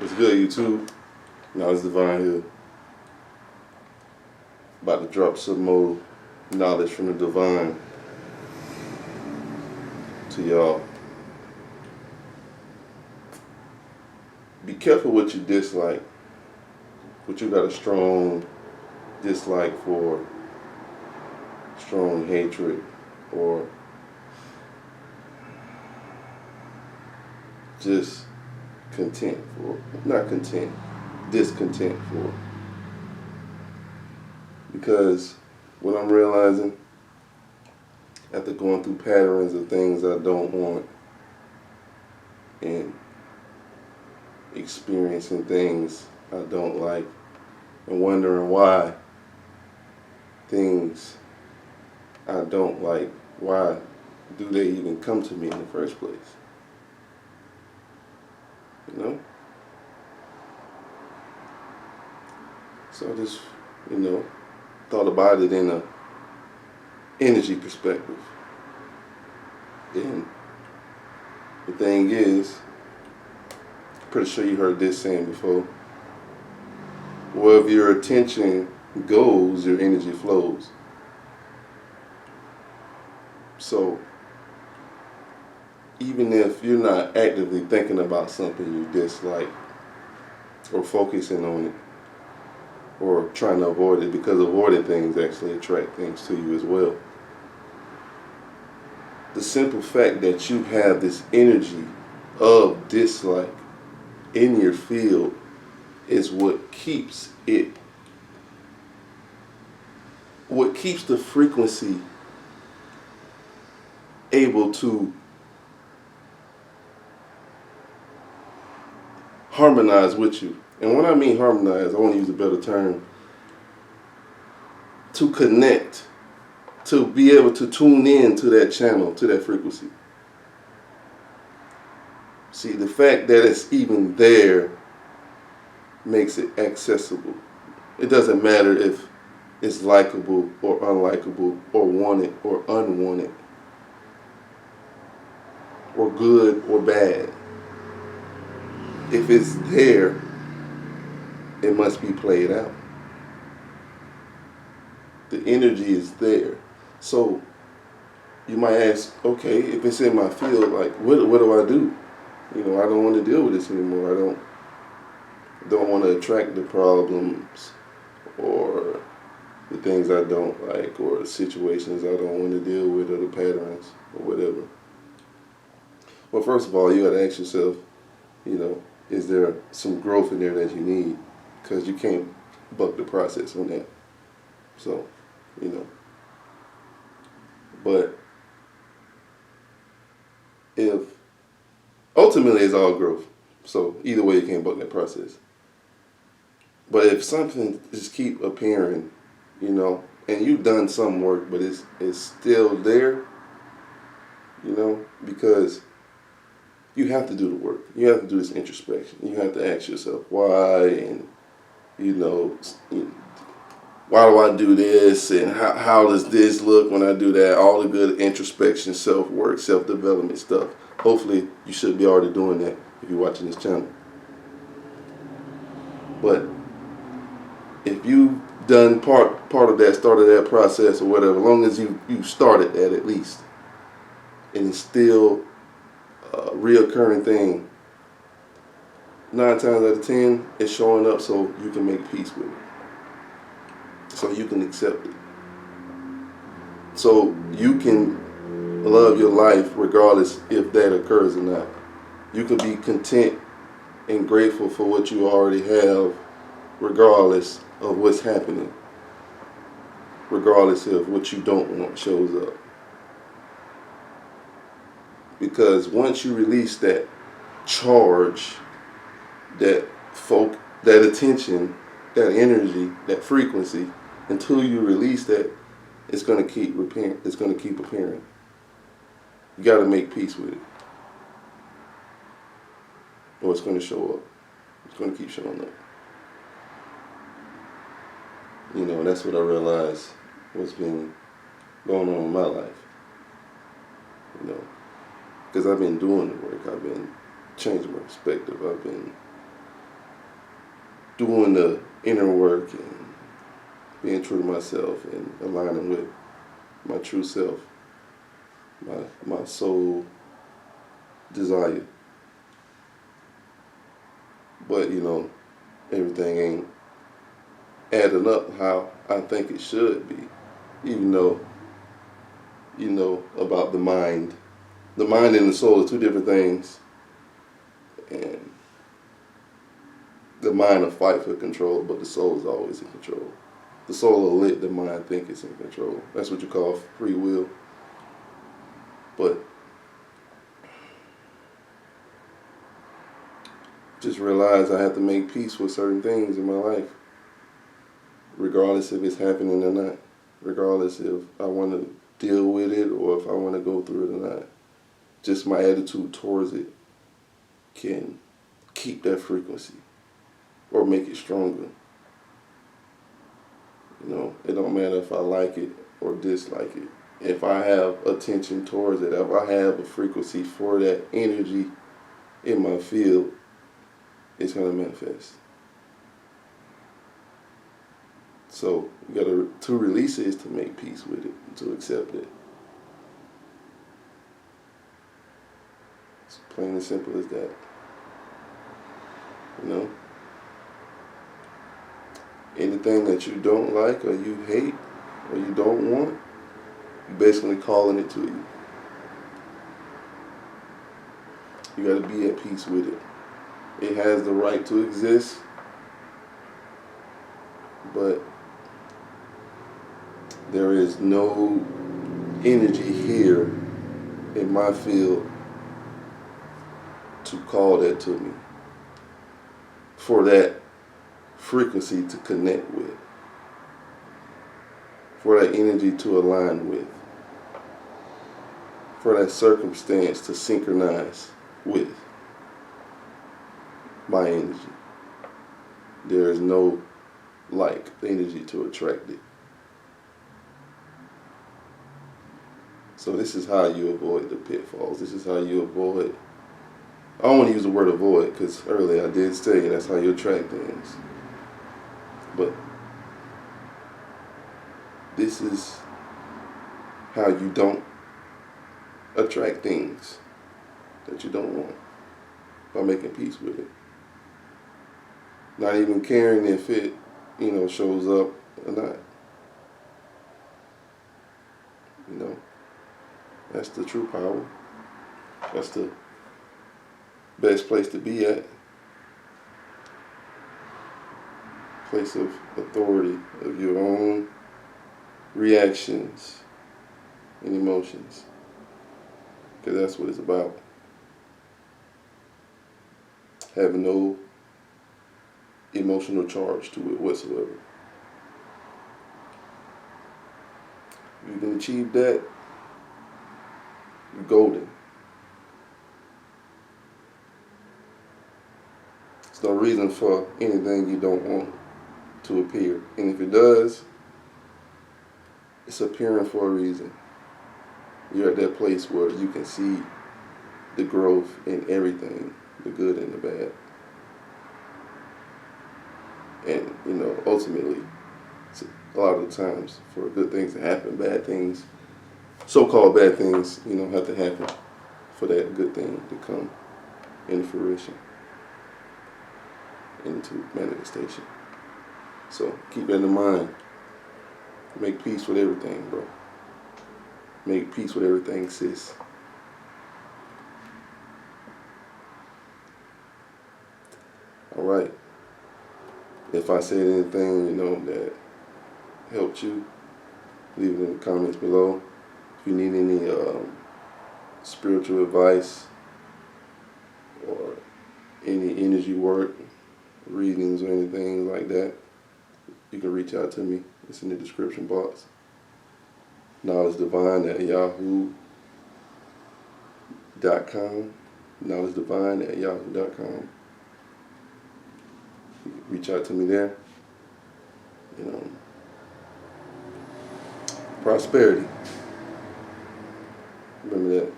What's good, YouTube? Now it's Divine here. About to drop some more knowledge from the Divine to y'all. Be careful what you dislike. What you got a strong dislike for, strong hatred, or just content for. Not content, discontent for. Because what I'm realizing after going through patterns of things I don't want and experiencing things I don't like and wondering why things I don't like, why do they even come to me in the first place? You know? So I just, thought about it in a energy perspective. And the thing is, pretty sure you heard this saying before, wherever your attention goes, your energy flows. So even if you're not actively thinking about something you dislike or focusing on it or trying to avoid it, because avoiding things actually attract things to you as well. The simple fact that you have this energy of dislike in your field is what keeps the frequency able to harmonize with you. And when I mean harmonize, I want to use a better term, to connect, to be able to tune in to that channel, to that frequency. See, the fact that it's even there makes it accessible. It doesn't matter if it's likable or unlikable, or wanted or unwanted, or good or bad. If it's there, it must be played out. The energy is there. So you might ask, okay, if it's in my field, like what do I do? I don't want to deal with this anymore. I don't want to attract the problems or the things I don't like or situations I don't want to deal with or the patterns or whatever. Well, first of all, you got to ask yourself, is there some growth in there that you need? Because you can't buck the process on that. So, But if ultimately it's all growth. So either way you can't buck that process. But if something just keep appearing, and you've done some work, but it's still there, because you have to do the work. You have to do this introspection. You have to ask yourself why, and why do I do this, and how does this look when I do that? All the good introspection, self-work, self-development stuff. Hopefully you should be already doing that if you're watching this channel. But if you've done part of that, started that process or whatever, as long as you started that at least, and it's still a reoccurring thing, 9 times out of 10, it's showing up so you can make peace with it. So you can accept it. So you can love your life regardless if that occurs or not. You can be content and grateful for what you already have regardless of what's happening. Regardless of what you don't want shows up. Because once you release that charge, that attention, that energy, that frequency, until you release that, it's going to keep repairing. It's going to keep appearing. You got to make peace with it, or it's going to show up. It's going to keep showing up. That's what I realized what's been going on in my life. Because I've been doing the work. I've been changing my perspective. I've been doing the inner work and being true to myself and aligning with my true self, my soul desire. But everything ain't adding up how I think it should be. Even though about the mind. The mind and the soul are two different things. And the mind will fight for control, but the soul is always in control. The soul will let the mind think it's in control. That's what you call free will. But just realize I have to make peace with certain things in my life, regardless if it's happening or not, regardless if I want to deal with it or if I want to go through it or not. Just my attitude towards it can keep that frequency or make it stronger. It don't matter if I like it or dislike it. If I have attention towards it, if I have a frequency for that energy in my field, it's going to manifest. So to release it is to make peace with it, to accept it. It's plain and simple as that. Anything that you don't like or you hate or you don't want, you're basically calling it to you. You got to be at peace with it. It has the right to exist, but there is no energy here in my field to call that to me, for that frequency to connect with, for that energy to align with, for that circumstance to synchronize with my energy. There is no energy to attract it. So this is how you avoid the pitfalls. This is how you avoid, I don't want to use the word avoid because earlier I did say that's how you attract things. But this is how you don't attract things that you don't want, by making peace with it. Not even caring if it, shows up or not. That's the true power. That's the best place to be at. Place of authority of your own reactions and emotions. Because that's what it's about. Having no emotional charge to it whatsoever. If you can achieve that, you're golden. There's no reason for anything you don't want to appear. And if it does, it's appearing for a reason. You're at that place where you can see the growth in everything, the good and the bad. And, ultimately, a lot of the times for good things to happen, bad things, so-called bad things, have to happen for that good thing to come into fruition, into manifestation. So keep that in mind. Make peace with everything, bro. Make peace with everything, sis. All right. If I said anything, that helped you, leave it in the comments below. If you need any spiritual advice or any energy work, readings or anything like that, you can reach out to me. It's in the description box. knowledgedivine@yahoo.com. knowledgedivine@yahoo.com. You can reach out to me there. Prosperity. Remember that.